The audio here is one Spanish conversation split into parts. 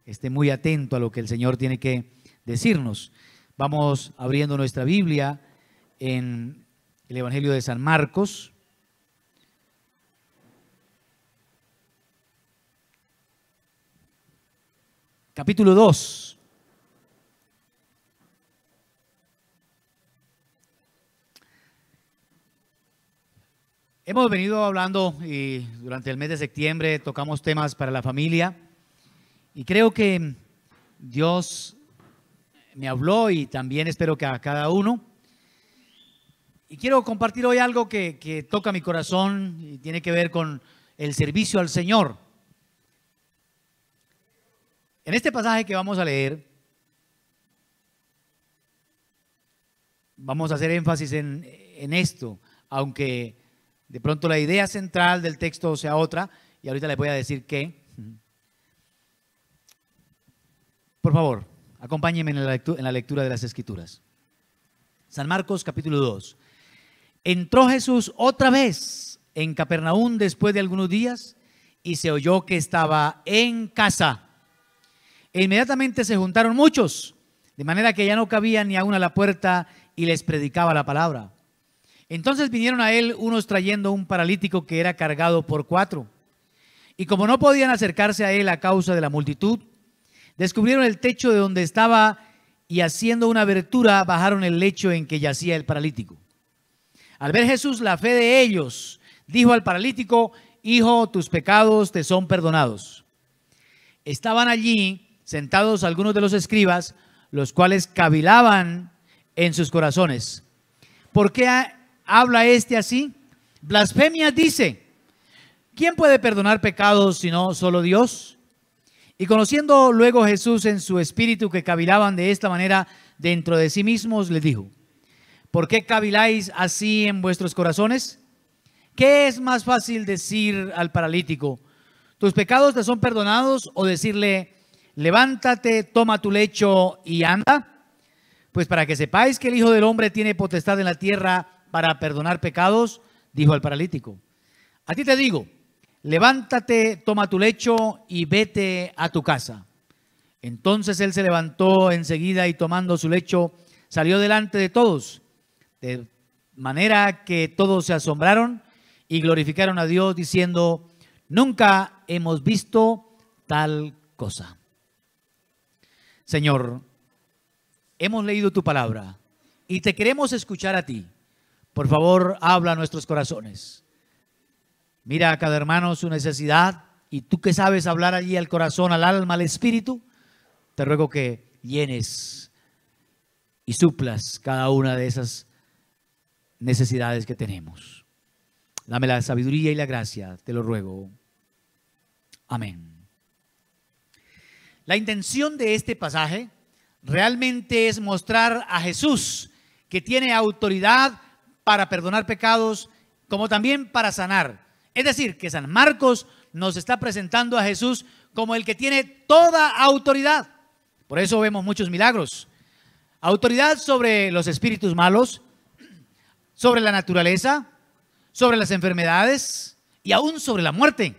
esté muy atento a lo que el Señor tiene que decirnos. Vamos abriendo nuestra Biblia en el Evangelio de San Marcos. Capítulo 2. Hemos venido hablando y durante el mes de septiembre tocamos temas para la familia y creo que Dios me habló y también espero que a cada uno. Y quiero compartir hoy algo que toca mi corazón y tiene que ver con el servicio al Señor. En este pasaje que vamos a leer, vamos a hacer énfasis en esto, aunque de pronto la idea central del texto sea otra, y ahorita les voy a decir qué. Por favor, acompáñenme en la lectura de las Escrituras. San Marcos capítulo 2. Entró Jesús otra vez en Capernaum después de algunos días y se oyó que estaba en casa. E inmediatamente se juntaron muchos, de manera que ya no cabía ni aún a la puerta y les predicaba la palabra. Entonces vinieron a él unos trayendo un paralítico que era cargado por 4. Y como no podían acercarse a él a causa de la multitud, descubrieron el techo de donde estaba y haciendo una abertura bajaron el lecho en que yacía el paralítico. Al ver Jesús la fe de ellos, dijo al paralítico: Hijo, tus pecados te son perdonados. Estaban allí sentados algunos de los escribas, los cuales cavilaban en sus corazones. ¿Por qué habla este así? Blasfemia dice. ¿Quién puede perdonar pecados sino solo Dios? Y conociendo luego Jesús en su espíritu que cavilaban de esta manera dentro de sí mismos, les dijo: ¿por qué caviláis así en vuestros corazones? ¿Qué es más fácil decir al paralítico: tus pecados te son perdonados, o decirle: levántate, toma tu lecho y anda? Pues para que sepáis que el Hijo del Hombre tiene potestad en la tierra para perdonar pecados, dijo al paralítico: a ti te digo, levántate, toma tu lecho y vete a tu casa. Entonces él se levantó enseguida y tomando su lecho salió delante de todos, de manera que todos se asombraron y glorificaron a Dios diciendo: nunca hemos visto tal cosa. Señor, hemos leído tu palabra y te queremos escuchar a ti. Por favor, habla a nuestros corazones. Mira a cada hermano su necesidad, y tú que sabes hablar allí al corazón, al alma, al espíritu, te ruego que llenes y suplas cada una de esas necesidades que tenemos. Dame la sabiduría y la gracia, te lo ruego. Amén. La intención de este pasaje realmente es mostrar a Jesús que tiene autoridad para perdonar pecados, como también para sanar. Es decir, que San Marcos nos está presentando a Jesús como el que tiene toda autoridad. Por eso vemos muchos milagros. Autoridad sobre los espíritus malos, sobre la naturaleza, sobre las enfermedades y aún sobre la muerte.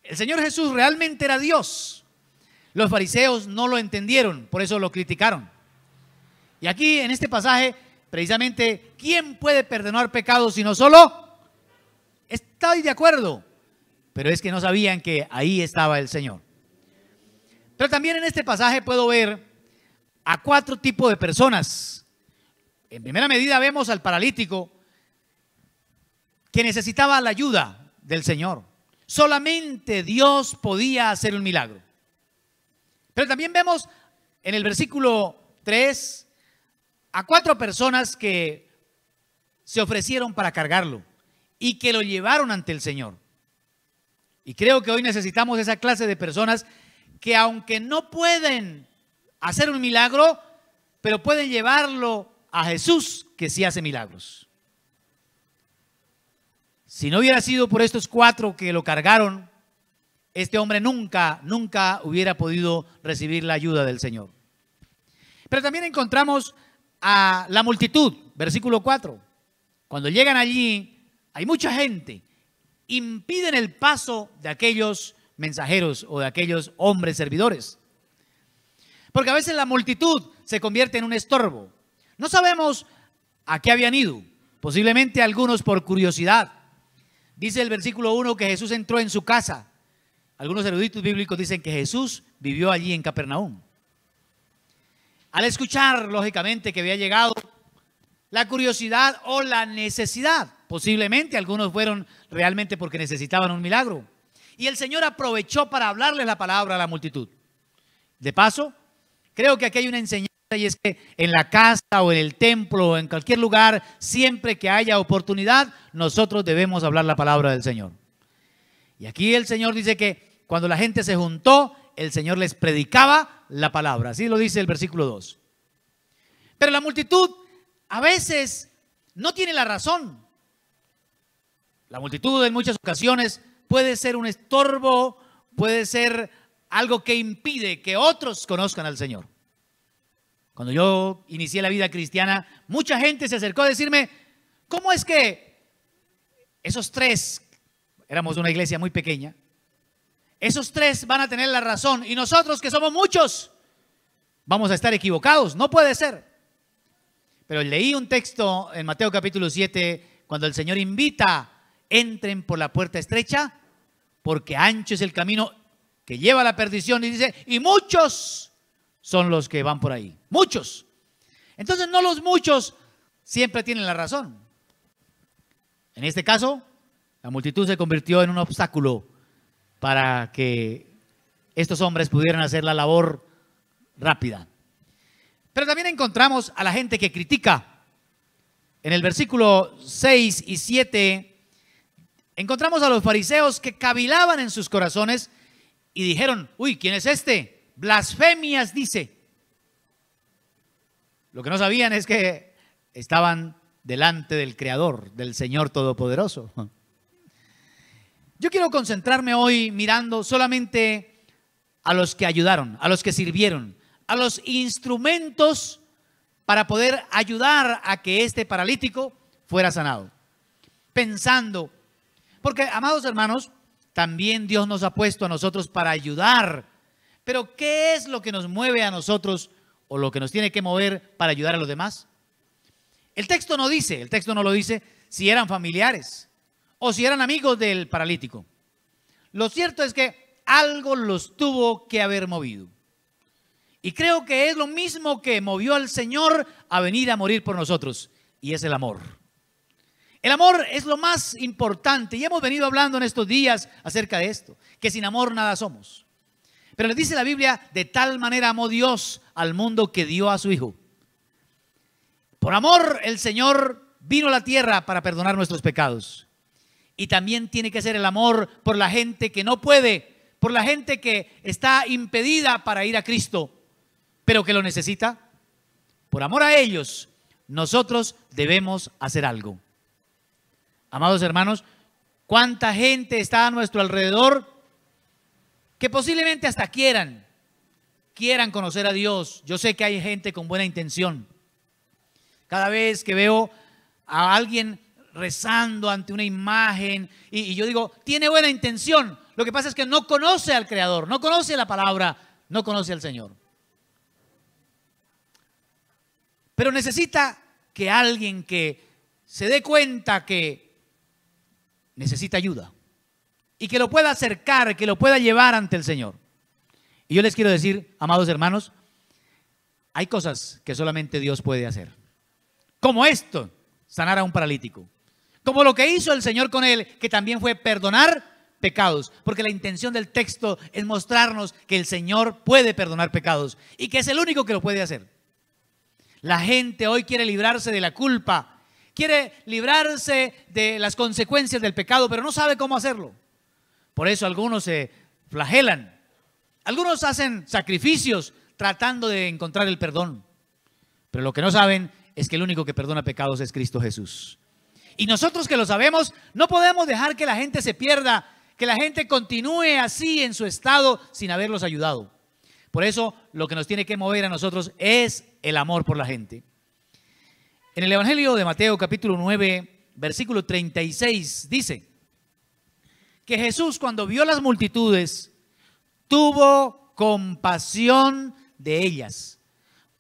El Señor Jesús realmente era Dios. Los fariseos no lo entendieron, por eso lo criticaron. Y aquí en este pasaje, precisamente, ¿quién puede perdonar pecados sino solo? Estoy de acuerdo, pero es que no sabían que ahí estaba el Señor. Pero también en este pasaje puedo ver a 4 tipos de personas. En primera medida vemos al paralítico que necesitaba la ayuda del Señor. Solamente Dios podía hacer un milagro. Pero también vemos en el versículo 3 a 4 personas que se ofrecieron para cargarlo y que lo llevaron ante el Señor. Y creo que hoy necesitamos esa clase de personas que, aunque no pueden hacer un milagro, pero pueden llevarlo a Jesús, que sí hace milagros. Si no hubiera sido por estos 4 que lo cargaron, este hombre nunca hubiera podido recibir la ayuda del Señor. Pero también encontramos a la multitud, versículo 4. Cuando llegan allí, hay mucha gente, impiden el paso de aquellos mensajeros o de aquellos hombres servidores. Porque a veces la multitud se convierte en un estorbo. No sabemos a qué habían ido, posiblemente algunos por curiosidad. Dice el versículo 1 que Jesús entró en su casa. Algunos eruditos bíblicos dicen que Jesús vivió allí en Capernaum. Al escuchar, lógicamente, que había llegado la curiosidad o la necesidad, posiblemente algunos fueron realmente porque necesitaban un milagro. Y el Señor aprovechó para hablarles la palabra a la multitud. De paso, creo que aquí hay una enseñanza, y es que en la casa o en el templo o en cualquier lugar, siempre que haya oportunidad, nosotros debemos hablar la palabra del Señor. Y aquí el Señor dice que cuando la gente se juntó, el Señor les predicaba la palabra. Así lo dice el versículo 2. Pero la multitud a veces no tiene la razón. La multitud en muchas ocasiones puede ser un estorbo, puede ser algo que impide que otros conozcan al Señor. Cuando yo inicié la vida cristiana, mucha gente se acercó a decirme, ¿cómo es que esos tres, éramos una iglesia muy pequeña, esos tres van a tener la razón y nosotros que somos muchos vamos a estar equivocados? No puede ser. Pero leí un texto en Mateo capítulo 7, cuando el Señor invita, entren por la puerta estrecha, porque ancho es el camino que lleva a la perdición, y dice, y muchos son los que van por ahí. Muchos. Entonces no los muchos siempre tienen la razón. En este caso, la multitud se convirtió en un obstáculo para que estos hombres pudieran hacer la labor rápida. Pero también encontramos a la gente que critica. En el versículo 6 y 7 encontramos a los fariseos que cavilaban en sus corazones y dijeron, uy, ¿quién es este? Blasfemias dice. Lo que no sabían es que estaban delante del Creador, del Señor Todopoderoso. Yo quiero concentrarme hoy mirando solamente a los que ayudaron, a los que sirvieron, a los instrumentos para poder ayudar a que este paralítico fuera sanado. Pensando, porque amados hermanos, también Dios nos ha puesto a nosotros para ayudar. Pero ¿qué es lo que nos mueve a nosotros o lo que nos tiene que mover para ayudar a los demás? El texto no dice, el texto no lo dice si eran familiares o si eran amigos del paralítico. Lo cierto es que algo los tuvo que haber movido. Y creo que es lo mismo que movió al Señor a venir a morir por nosotros, y es el amor. El amor es lo más importante, y hemos venido hablando en estos días acerca de esto, que sin amor nada somos. Pero les dice la Biblia, de tal manera amó Dios al mundo que dio a su Hijo. Por amor el Señor vino a la tierra para perdonar nuestros pecados. Y también tiene que ser el amor por la gente que no puede, por la gente que está impedida para ir a Cristo, pero que lo necesita. Por amor a ellos, nosotros debemos hacer algo. Amados hermanos, ¿cuánta gente está a nuestro alrededor que posiblemente hasta quieran conocer a Dios? Yo sé que hay gente con buena intención. Cada vez que veo a alguien rezando ante una imagen y yo digo, tiene buena intención. Lo que pasa es que no conoce al Creador, no conoce la palabra, no conoce al Señor. Pero necesita que alguien que se dé cuenta que necesita ayuda y que lo pueda acercar, que lo pueda llevar ante el Señor. Y yo les quiero decir, amados hermanos, hay cosas que solamente Dios puede hacer. Como esto, sanar a un paralítico. Como lo que hizo el Señor con él, que también fue perdonar pecados. Porque la intención del texto es mostrarnos que el Señor puede perdonar pecados y que es el único que lo puede hacer. La gente hoy quiere librarse de la culpa, quiere librarse de las consecuencias del pecado, pero no sabe cómo hacerlo. Por eso algunos se flagelan, algunos hacen sacrificios tratando de encontrar el perdón. Pero lo que no saben es que el único que perdona pecados es Cristo Jesús. Y nosotros que lo sabemos, no podemos dejar que la gente se pierda, que la gente continúe así en su estado sin haberlos ayudado. Por eso lo que nos tiene que mover a nosotros es el amor por la gente. En el Evangelio de Mateo capítulo 9, versículo 36 dice que Jesús, cuando vio las multitudes, tuvo compasión de ellas,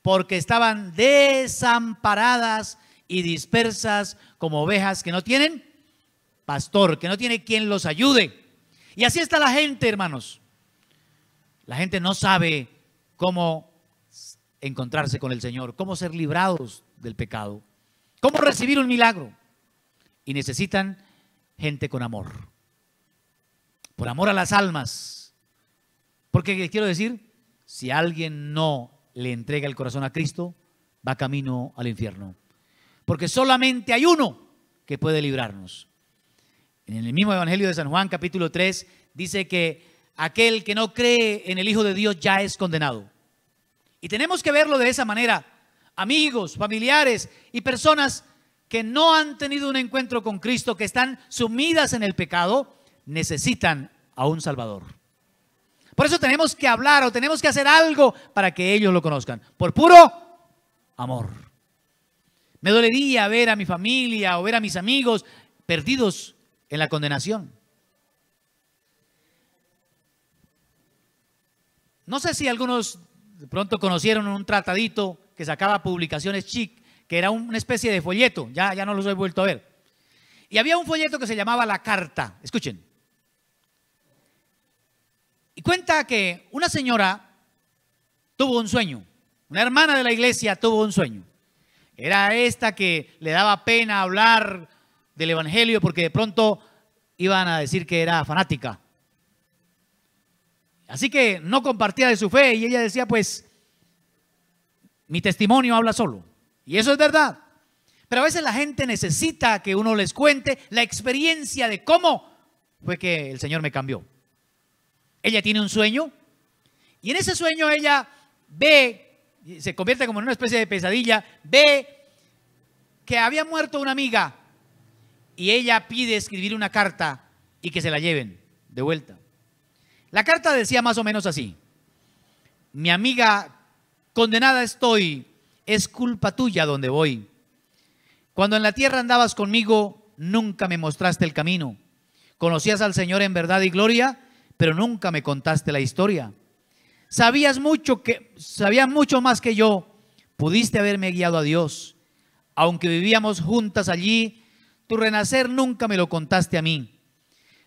porque estaban desamparadas y dispersas como ovejas que no tienen pastor, que no tiene quien los ayude. Y así está la gente, hermanos. La gente no sabe cómo encontrarse con el Señor, cómo ser librados del pecado, cómo recibir un milagro. Y necesitan gente con amor, por amor a las almas. Porque quiero decir, si alguien no le entrega el corazón a Cristo, va camino al infierno. Porque solamente hay uno que puede librarnos. En el mismo Evangelio de San Juan, capítulo 3, dice que aquel que no cree en el Hijo de Dios ya es condenado. Y tenemos que verlo de esa manera. Amigos, familiares y personas que no han tenido un encuentro con Cristo, que están sumidas en el pecado, necesitan a un Salvador. Por eso tenemos que hablar o tenemos que hacer algo para que ellos lo conozcan, por puro amor. Me dolería ver a mi familia o ver a mis amigos perdidos en la condenación. No sé si algunos de pronto conocieron un tratadito que sacaba Publicaciones Chic, que era una especie de folleto, ya no los he vuelto a ver. Y había un folleto que se llamaba La Carta, escuchen. Y cuenta que una señora tuvo un sueño, una hermana de la iglesia tuvo un sueño. Era esta que le daba pena hablar del evangelio porque de pronto iban a decir que era fanática. Así que no compartía de su fe y ella decía, pues, mi testimonio habla solo. Y eso es verdad. Pero a veces la gente necesita que uno les cuente la experiencia de cómo fue que el Señor me cambió. Ella tiene un sueño y en ese sueño ella ve, se convierte como en una especie de pesadilla, ve que había muerto una amiga y ella pide escribir una carta y que se la lleven de vuelta. La carta decía más o menos así: mi amiga, condenada estoy, es culpa tuya donde voy. Cuando en la tierra andabas conmigo, nunca me mostraste el camino. Conocías al Señor en verdad y gloria, pero nunca me contaste la historia. Sabías mucho más que yo. Pudiste haberme guiado a Dios. Aunque vivíamos juntas allí, tu renacer nunca me lo contaste a mí.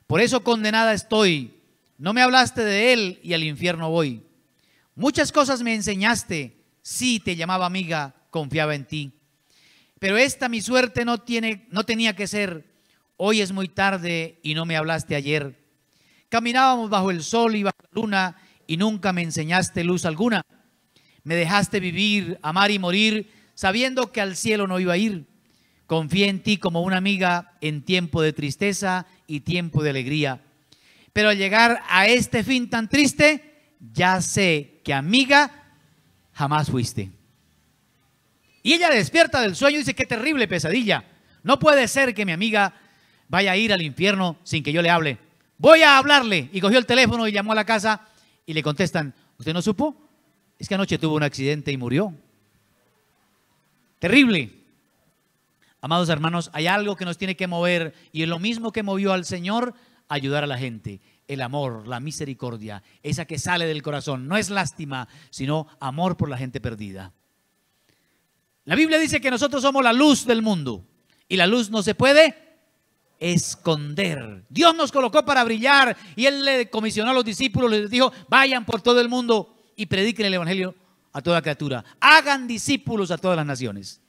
Por eso condenada estoy. No me hablaste de Él y al infierno voy. Muchas cosas me enseñaste. Sí, te llamaba amiga, confiaba en ti. Pero esta mi suerte no tenía que ser. Hoy es muy tarde y no me hablaste ayer. Caminábamos bajo el sol y bajo la luna y nunca me enseñaste luz alguna. Me dejaste vivir, amar y morir, sabiendo que al cielo no iba a ir. Confié en ti como una amiga en tiempo de tristeza y tiempo de alegría. Pero al llegar a este fin tan triste, ya sé que amiga jamás fuiste. Y ella despierta del sueño y dice, qué terrible pesadilla. No puede ser que mi amiga vaya a ir al infierno sin que yo le hable. Voy a hablarle. Y cogió el teléfono y llamó a la casa y le contestan, ¿usted no supo? Es que anoche tuvo un accidente y murió. Terrible. Amados hermanos, hay algo que nos tiene que mover y es lo mismo que movió al Señor, ayudar a la gente. El amor, la misericordia, esa que sale del corazón. No es lástima, sino amor por la gente perdida. La Biblia dice que nosotros somos la luz del mundo y la luz no se puede esconder. Dios nos colocó para brillar y Él le comisionó a los discípulos, les dijo, vayan por todo el mundo y prediquen el evangelio a toda criatura. Hagan discípulos a todas las naciones.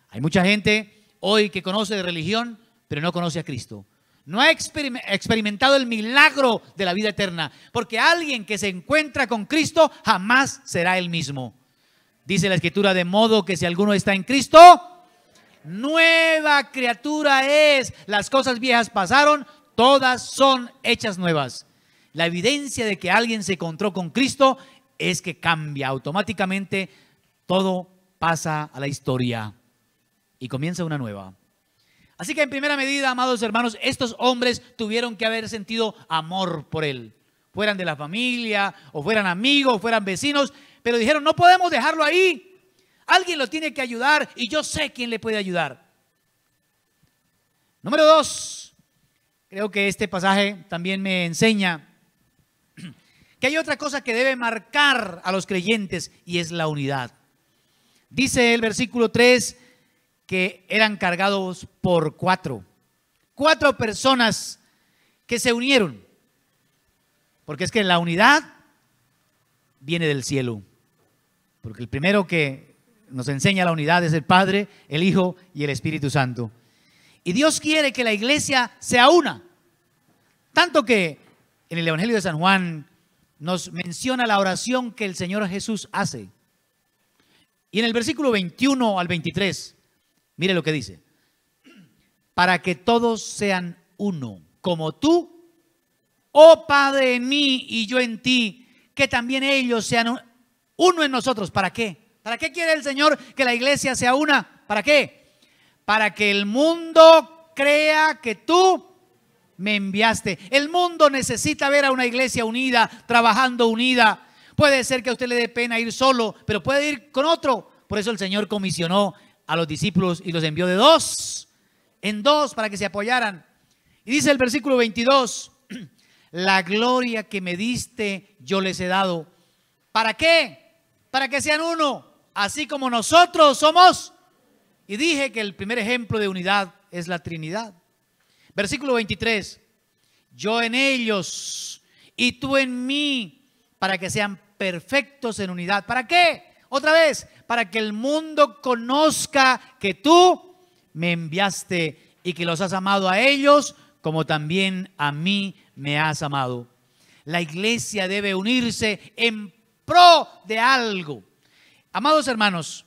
Hay mucha gente hoy que conoce de religión, pero no conoce a Cristo. No ha experimentado el milagro de la vida eterna, porque alguien que se encuentra con Cristo jamás será el mismo. Dice la Escritura, de modo que si alguno está en Cristo, nueva criatura es. Las cosas viejas pasaron, todas son hechas nuevas. La evidencia de que alguien se encontró con Cristo es que cambia automáticamente, todo pasa a la historia y comienza una nueva. Así que en primera medida, amados hermanos, estos hombres tuvieron que haber sentido amor por Él. Fueran de la familia, o fueran amigos, o fueran vecinos, pero dijeron, no podemos dejarlo ahí. Alguien lo tiene que ayudar y yo sé quién le puede ayudar. Número 2, creo que este pasaje también me enseña que hay otra cosa que debe marcar a los creyentes y es la unidad. Dice el versículo 3 que eran cargados por cuatro personas que se unieron, porque es que la unidad viene del cielo, porque el primero que nos enseña la unidad es el Padre, el Hijo y el Espíritu Santo. Y Dios quiere que la iglesia sea una, tanto que en el Evangelio de San Juan nos menciona la oración que el Señor Jesús hace. Y en el versículo 21 al 23, mire lo que dice: para que todos sean uno, como tú, oh Padre, en mí y yo en ti, que también ellos sean uno en nosotros. ¿Para qué? ¿Para qué quiere el Señor que la iglesia sea una? ¿Para qué? Para que el mundo crea que tú me enviaste. El mundo necesita ver a una iglesia unida, trabajando unida. Puede ser que a usted le dé pena ir solo, pero puede ir con otro. Por eso el Señor comisionó a los discípulos y los envió de dos en dos para que se apoyaran. Y dice el versículo 22, la gloria que me diste yo les he dado. ¿Para qué? Para que sean uno, así como nosotros somos. Y dije que el primer ejemplo de unidad es la Trinidad. Versículo 23, yo en ellos y tú en mí, para que sean perfectos en unidad. ¿Para qué? Otra vez, para que el mundo conozca que tú me enviaste y que los has amado a ellos como también a mí me has amado. La iglesia debe unirse en pro de algo. Amados hermanos,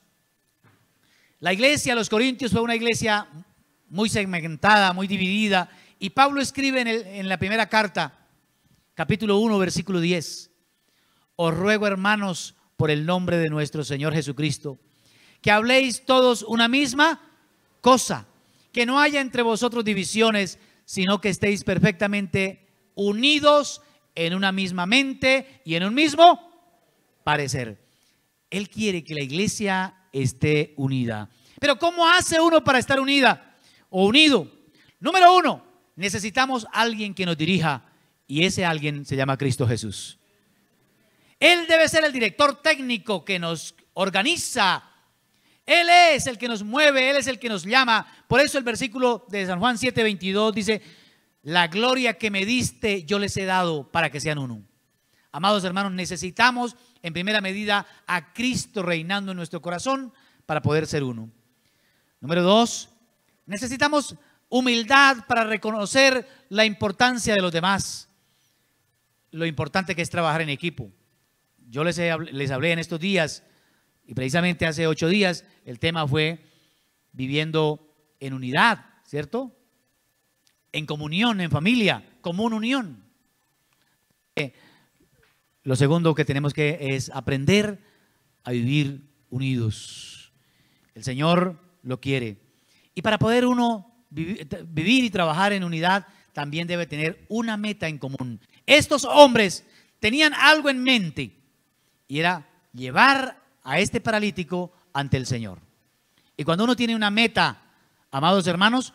la iglesia de los Corintios fue una iglesia muy segmentada, muy dividida. Y Pablo escribe en la primera carta, capítulo 1, versículo 10. Os ruego, hermanos, por el nombre de nuestro Señor Jesucristo, que habléis todos una misma cosa, que no haya entre vosotros divisiones, sino que estéis perfectamente unidos en una misma mente y en un mismo parecer. Él quiere que la iglesia esté unida. Pero ¿cómo hace uno para estar unida o unido? Número uno, necesitamos alguien que nos dirija, y ese alguien se llama Cristo Jesús. Él debe ser el director técnico que nos organiza. Él es el que nos mueve, Él es el que nos llama. Por eso el versículo de San Juan 7:22 dice: la gloria que me diste yo les he dado para que sean uno. Amados hermanos, necesitamos en primera medida a Cristo reinando en nuestro corazón para poder ser uno. Número dos, necesitamos humildad para reconocer la importancia de los demás, lo importante que es trabajar en equipo. Yo les hablé en estos días, y precisamente hace 8 días el tema fue viviendo en unidad, ¿cierto? En comunión, en familia, común unión. Lo segundo que tenemos que es aprender a vivir unidos. El Señor lo quiere. Y para poder uno vivir y trabajar en unidad, también debe tener una meta en común. Estos hombres tenían algo en mente, y era llevar a este paralítico ante el Señor. Y cuando uno tiene una meta, amados hermanos,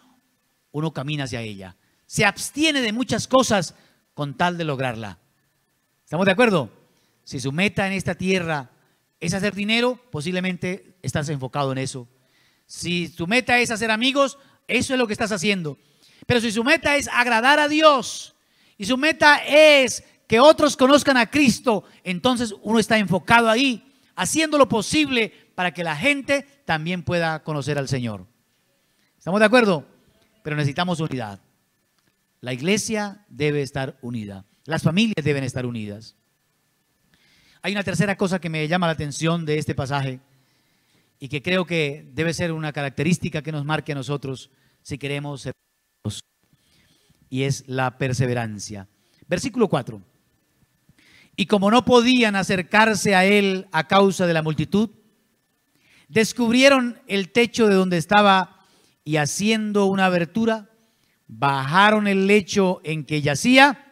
uno camina hacia ella. Se abstiene de muchas cosas con tal de lograrla. ¿Estamos de acuerdo? Si su meta en esta tierra es hacer dinero, posiblemente estás enfocado en eso. Si tu meta es hacer amigos, eso es lo que estás haciendo. Pero si su meta es agradar a Dios y su meta es que otros conozcan a Cristo, entonces uno está enfocado ahí, haciendo lo posible para que la gente también pueda conocer al Señor. ¿Estamos de acuerdo? Pero necesitamos unidad. La iglesia debe estar unida. Las familias deben estar unidas. Hay una tercera cosa que me llama la atención de este pasaje y que creo que debe ser una característica que nos marque a nosotros si queremos ser unidos, y es la perseverancia. Versículo 4. Y como no podían acercarse a él a causa de la multitud, descubrieron el techo de donde estaba y haciendo una abertura, bajaron el lecho en que yacía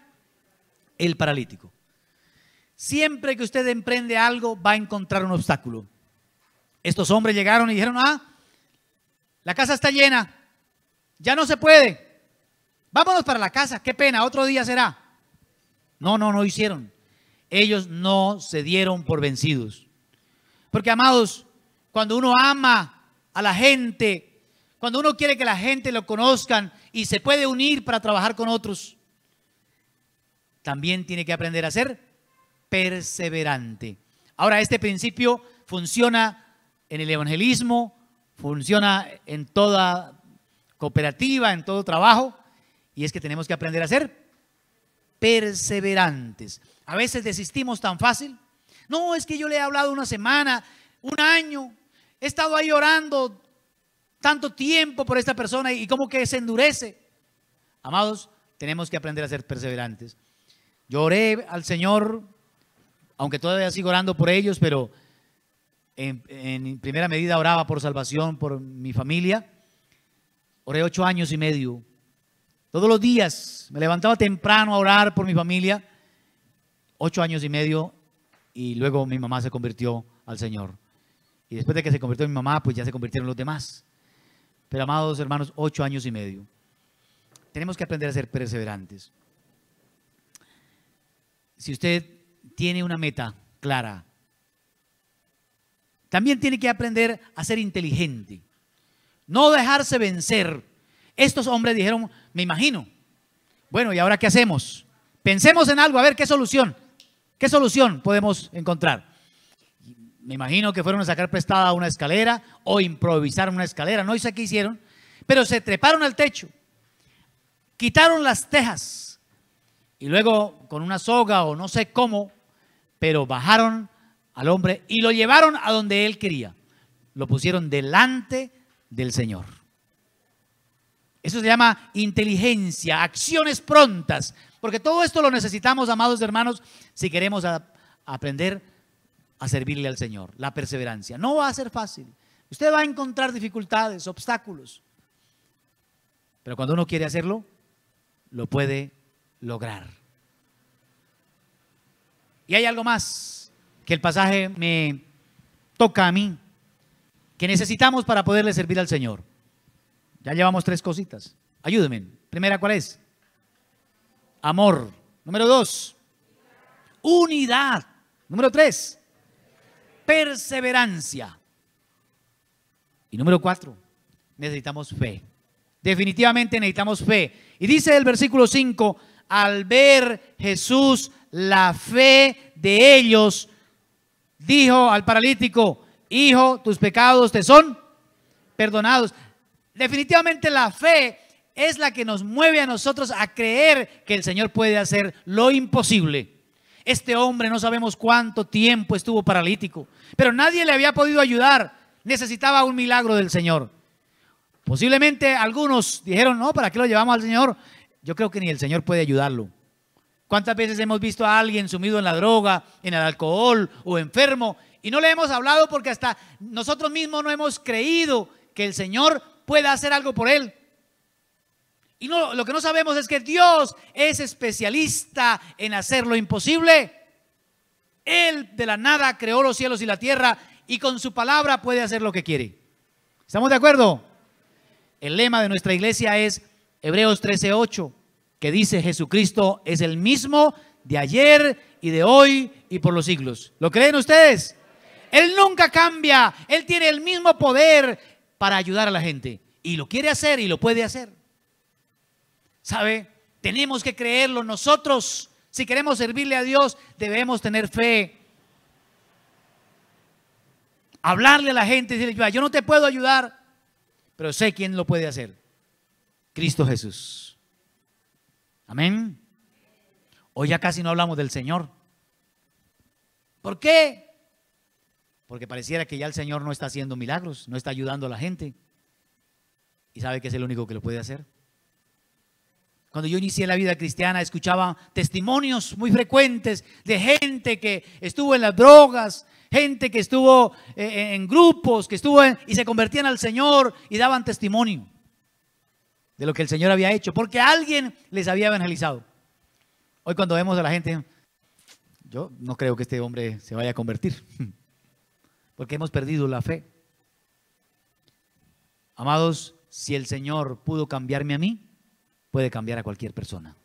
el paralítico. Siempre que usted emprende algo, va a encontrar un obstáculo. Estos hombres llegaron y dijeron: la casa está llena, ya no se puede. Vámonos para la casa, qué pena, otro día será. No hicieron. Ellos no se dieron por vencidos. Porque, amados, cuando uno ama a la gente, cuando uno quiere que la gente lo conozcan y se puede unir para trabajar con otros, también tiene que aprender a ser perseverante. Ahora, este principio funciona en el evangelismo, funciona en toda cooperativa, en todo trabajo, y es que tenemos que aprender a ser perseverantes. A veces desistimos tan fácil. No, es que yo le he hablado una semana, un año, he estado ahí orando tanto tiempo por esta persona y como que se endurece. Amados, tenemos que aprender a ser perseverantes. Yo oré al Señor, aunque todavía sigo orando por ellos, pero en primera medida oraba por salvación, por mi familia. Oré 8 años y medio. Todos los días me levantaba temprano a orar por mi familia. 8 años y medio, y luego mi mamá se convirtió al Señor. Y después de que se convirtió mi mamá, pues ya se convirtieron los demás. Pero, amados hermanos, 8 años y medio. Tenemos que aprender a ser perseverantes. Si usted tiene una meta clara, también tiene que aprender a ser inteligente. No dejarse vencer. Estos hombres dijeron, me imagino, bueno, ¿y ahora qué hacemos? Pensemos en algo, a ver qué solución podemos encontrar. Me imagino que fueron a sacar prestada una escalera o improvisaron una escalera, no sé qué hicieron, pero se treparon al techo, quitaron las tejas y luego con una soga o no sé cómo, pero bajaron al hombre y lo llevaron a donde él quería. Lo pusieron delante del Señor. Eso se llama inteligencia, acciones prontas, porque todo esto lo necesitamos, amados hermanos, si queremos aprender a servirle al Señor. La perseverancia no va a ser fácil. Usted va a encontrar dificultades, obstáculos, pero cuando uno quiere hacerlo, lo puede lograr. Y hay algo más que el pasaje me toca a mí, que necesitamos para poderle servir al Señor. Ya llevamos 3 cositas. Ayúdenme. Primera, ¿cuál es? Amor. Número 2, unidad. Número 3, perseverancia. Y número 4, necesitamos fe. Definitivamente necesitamos fe. Y dice el versículo 5, al ver Jesús la fe de ellos, dijo al paralítico, hijo, tus pecados te son perdonados. Definitivamente la fe es la que nos mueve a nosotros a creer que el Señor puede hacer lo imposible. Este hombre no sabemos cuánto tiempo estuvo paralítico, pero nadie le había podido ayudar. Necesitaba un milagro del Señor. Posiblemente algunos dijeron, no, ¿para qué lo llevamos al Señor? Yo creo que ni el Señor puede ayudarlo. ¿Cuántas veces hemos visto a alguien sumido en la droga, en el alcohol o enfermo y no le hemos hablado porque hasta nosotros mismos no hemos creído que el Señor pueda hacer algo por él? Y no, lo que no sabemos es que Dios es especialista en hacer lo imposible. Él de la nada creó los cielos y la tierra y con su palabra puede hacer lo que quiere. ¿Estamos de acuerdo? El lema de nuestra iglesia es Hebreos 13:8, que dice Jesucristo es el mismo de ayer y de hoy y por los siglos. ¿Lo creen ustedes? Él nunca cambia. Él tiene el mismo poder para ayudar a la gente y lo quiere hacer y lo puede hacer. ¿Sabe? Tenemos que creerlo nosotros. Si queremos servirle a Dios, debemos tener fe. Hablarle a la gente y decirle, yo no te puedo ayudar, pero sé quién lo puede hacer. Cristo Jesús. Amén. Hoy ya casi no hablamos del Señor. ¿Por qué? Porque pareciera que ya el Señor no está haciendo milagros, no está ayudando a la gente. Y sabe que es el único que lo puede hacer. Cuando yo inicié la vida cristiana, escuchaba testimonios muy frecuentes de gente que estuvo en las drogas, gente que estuvo en grupos, que estuvo y se convertían al Señor y daban testimonio de lo que el Señor había hecho, porque alguien les había evangelizado. Hoy cuando vemos a la gente, yo no creo que este hombre se vaya a convertir, porque hemos perdido la fe. Amados, si el Señor pudo cambiarme a mí, puede cambiar a cualquier persona.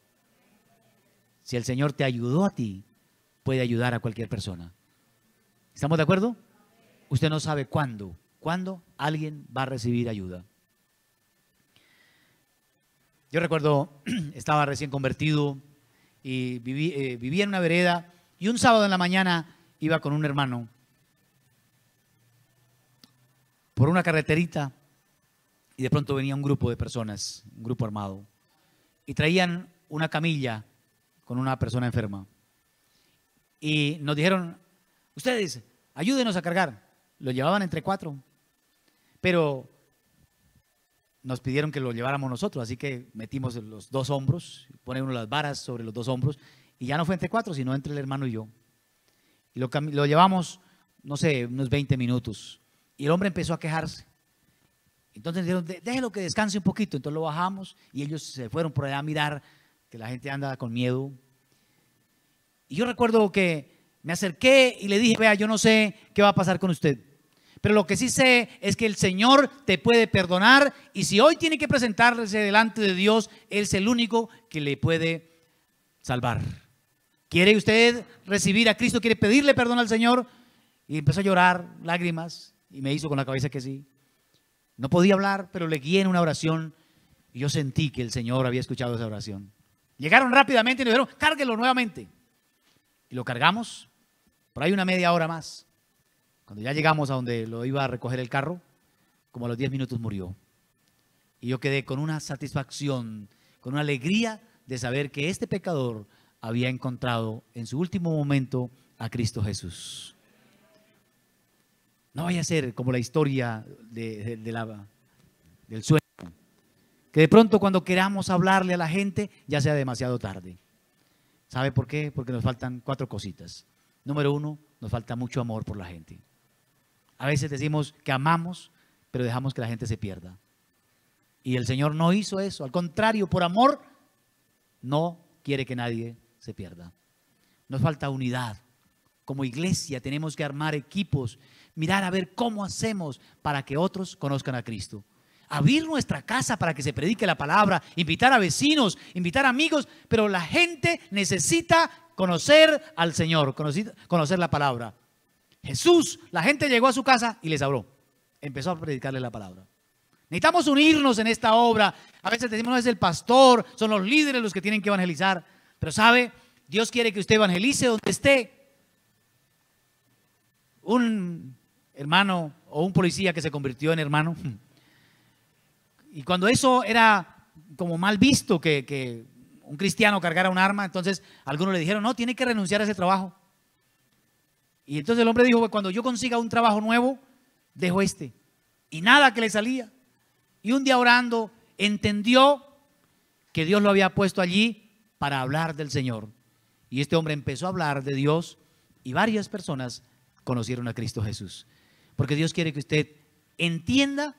Si el Señor te ayudó a ti, puede ayudar a cualquier persona. ¿Estamos de acuerdo? Usted no sabe cuándo alguien va a recibir ayuda. Yo recuerdo, estaba recién convertido y vivía en una vereda, y un sábado en la mañana iba con un hermano por una carreterita, y de pronto venía un grupo de personas, un grupo armado, y traían una camilla con una persona enferma. Y nos dijeron: ustedes, ayúdenos a cargar. Lo llevaban entre 4, pero nos pidieron que lo lleváramos nosotros, así que metimos los 2 hombros, pone uno las varas sobre los 2 hombros, y ya no fue entre 4, sino entre el hermano y yo. Y lo llevamos, no sé, unos 20 minutos, y el hombre empezó a quejarse. Entonces dijeron: déjelo que descanse un poquito. Entonces lo bajamos, y ellos se fueron por allá a mirar, que la gente anda con miedo. Y yo recuerdo que me acerqué y le dije: vea, yo no sé qué va a pasar con usted, pero lo que sí sé es que el Señor te puede perdonar, y si hoy tiene que presentarse delante de Dios, Él es el único que le puede salvar. ¿Quiere usted recibir a Cristo? ¿Quiere pedirle perdón al Señor? Y empezó a llorar, lágrimas, y me hizo con la cabeza que sí. No podía hablar, pero le guié en una oración, y yo sentí que el Señor había escuchado esa oración. Llegaron rápidamente y nos dijeron: cárguelo nuevamente. Y lo cargamos por ahí una media hora más. Cuando ya llegamos a donde lo iba a recoger el carro, como a los 10 minutos murió. Y yo quedé con una satisfacción, con una alegría de saber que este pecador había encontrado en su último momento a Cristo Jesús. No vaya a ser como la historia del sueño, que de pronto cuando queramos hablarle a la gente ya sea demasiado tarde. ¿Sabe por qué? Porque nos faltan 4 cositas. Número 1, nos falta mucho amor por la gente. A veces decimos que amamos, pero dejamos que la gente se pierda. Y el Señor no hizo eso. Al contrario, por amor, no quiere que nadie se pierda. Nos falta unidad. Como iglesia tenemos que armar equipos, mirar a ver cómo hacemos para que otros conozcan a Cristo. Abrir nuestra casa para que se predique la palabra, invitar a vecinos, invitar a amigos, pero la gente necesita conocer al Señor, conocer la palabra. Jesús, la gente llegó a su casa y les habló, empezó a predicarle la palabra. Necesitamos unirnos en esta obra. A veces decimos: no es el pastor, son los líderes los que tienen que evangelizar. Pero sabe, Dios quiere que usted evangelice donde esté. Un hermano o un policía que se convirtió en hermano, y cuando eso era como mal visto que un cristiano cargara un arma, entonces algunos le dijeron: no, tiene que renunciar a ese trabajo. Y entonces el hombre dijo: cuando yo consiga un trabajo nuevo, dejo este. Y nada que le salía. Y un día orando, entendió que Dios lo había puesto allí para hablar del Señor. Y este hombre empezó a hablar de Dios, y varias personas conocieron a Cristo Jesús. Porque Dios quiere que usted entienda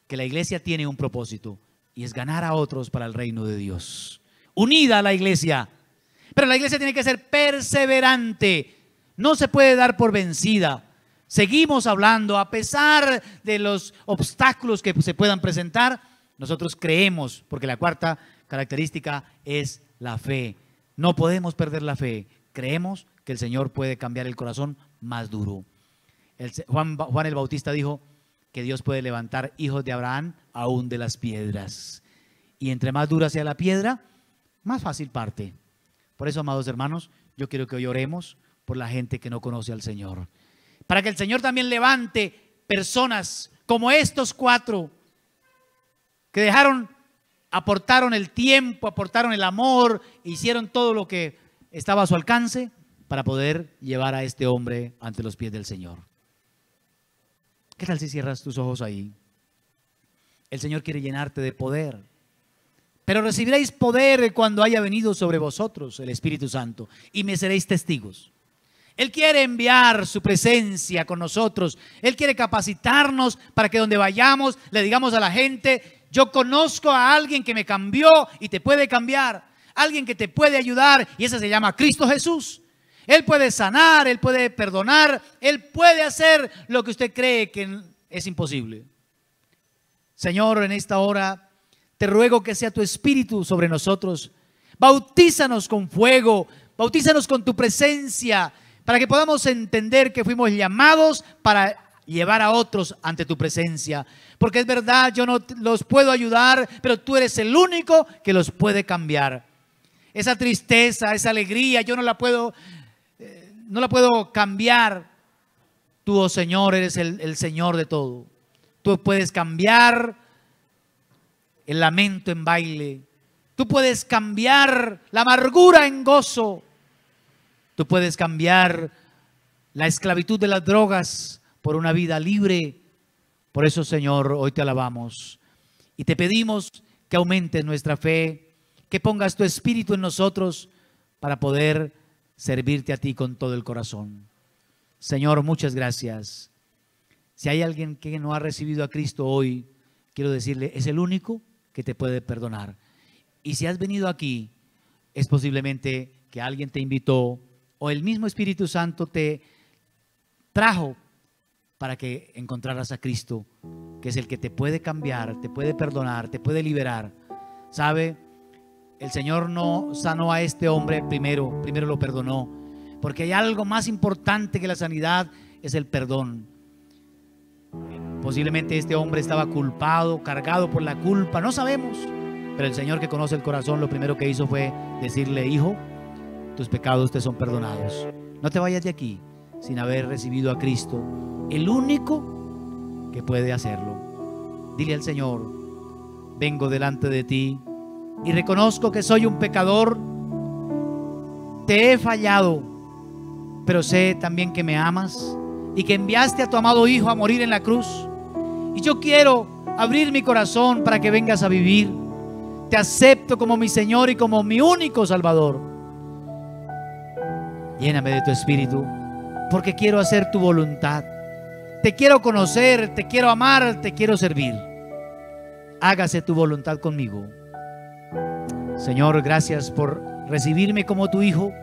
que la iglesia tiene un propósito, y es ganar a otros para el reino de Dios. Unida a la iglesia. Pero la iglesia tiene que ser perseverante. No se puede dar por vencida. Seguimos hablando a pesar de los obstáculos que se puedan presentar. Nosotros creemos, porque la 4ª característica es la fe. No podemos perder la fe. Creemos que el Señor puede cambiar el corazón más duro. Juan el Bautista dijo que Dios puede levantar hijos de Abraham aún de las piedras. Y entre más dura sea la piedra, más fácil parte. Por eso, amados hermanos, yo quiero que hoy oremos por la gente que no conoce al Señor, para que el Señor también levante personas como estos 4 que aportaron el tiempo, aportaron el amor, hicieron todo lo que estaba a su alcance para poder llevar a este hombre ante los pies del Señor. ¿Qué tal si cierras tus ojos ahí? El Señor quiere llenarte de poder. Pero recibiréis poder cuando haya venido sobre vosotros el Espíritu Santo, y me seréis testigos. Él quiere enviar su presencia con nosotros. Él quiere capacitarnos para que donde vayamos le digamos a la gente: yo conozco a alguien que me cambió y te puede cambiar. Alguien que te puede ayudar, y ese se llama Cristo Jesús. Él puede sanar, Él puede perdonar, Él puede hacer lo que usted cree que es imposible. Señor, en esta hora Te ruego que sea tu Espíritu sobre nosotros. Bautízanos con fuego, bautízanos con tu presencia, para que podamos entender que fuimos llamados para llevar a otros ante tu presencia. Porque es verdad, yo no los puedo ayudar, pero tú eres el único que los puede cambiar. Esa tristeza, esa alegría, yo no la puedo cambiar. Tú, oh Señor, eres el Señor de todo. Tú puedes cambiar el lamento en baile. Tú puedes cambiar la amargura en gozo. Tú puedes cambiar la esclavitud de las drogas por una vida libre. Por eso, Señor, hoy te alabamos y te pedimos que aumentes nuestra fe, que pongas tu Espíritu en nosotros para poder servirte a ti con todo el corazón. Señor, muchas gracias. Si hay alguien que no ha recibido a Cristo hoy, quiero decirle, es el único que te puede perdonar. Y si has venido aquí, es posiblemente que alguien te invitó o el mismo Espíritu Santo te trajo para que encontraras a Cristo, que es el que te puede cambiar, te puede perdonar, te puede liberar. ¿Sabe? El Señor no sanó a este hombre primero lo perdonó, porque hay algo más importante que la sanidad, es el perdón. Posiblemente este hombre estaba culpado, cargado por la culpa, no sabemos, pero el Señor, que conoce el corazón, lo primero que hizo fue decirle: hijo, tus pecados te son perdonados. No te vayas de aquí sin haber recibido a Cristo, el único que puede hacerlo. Dile al Señor: vengo delante de ti y reconozco que soy un pecador, te he fallado, pero sé también que me amas y que enviaste a tu amado Hijo a morir en la cruz. Y yo quiero abrir mi corazón para que vengas a vivir. Te acepto como mi Señor y como mi único Salvador. Lléname de tu Espíritu, porque quiero hacer tu voluntad. Te quiero conocer, te quiero amar, te quiero servir. Hágase tu voluntad conmigo. Señor, gracias por recibirme como tu Hijo.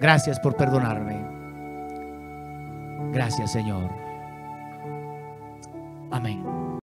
Gracias por perdonarme. Gracias, Señor. Amén.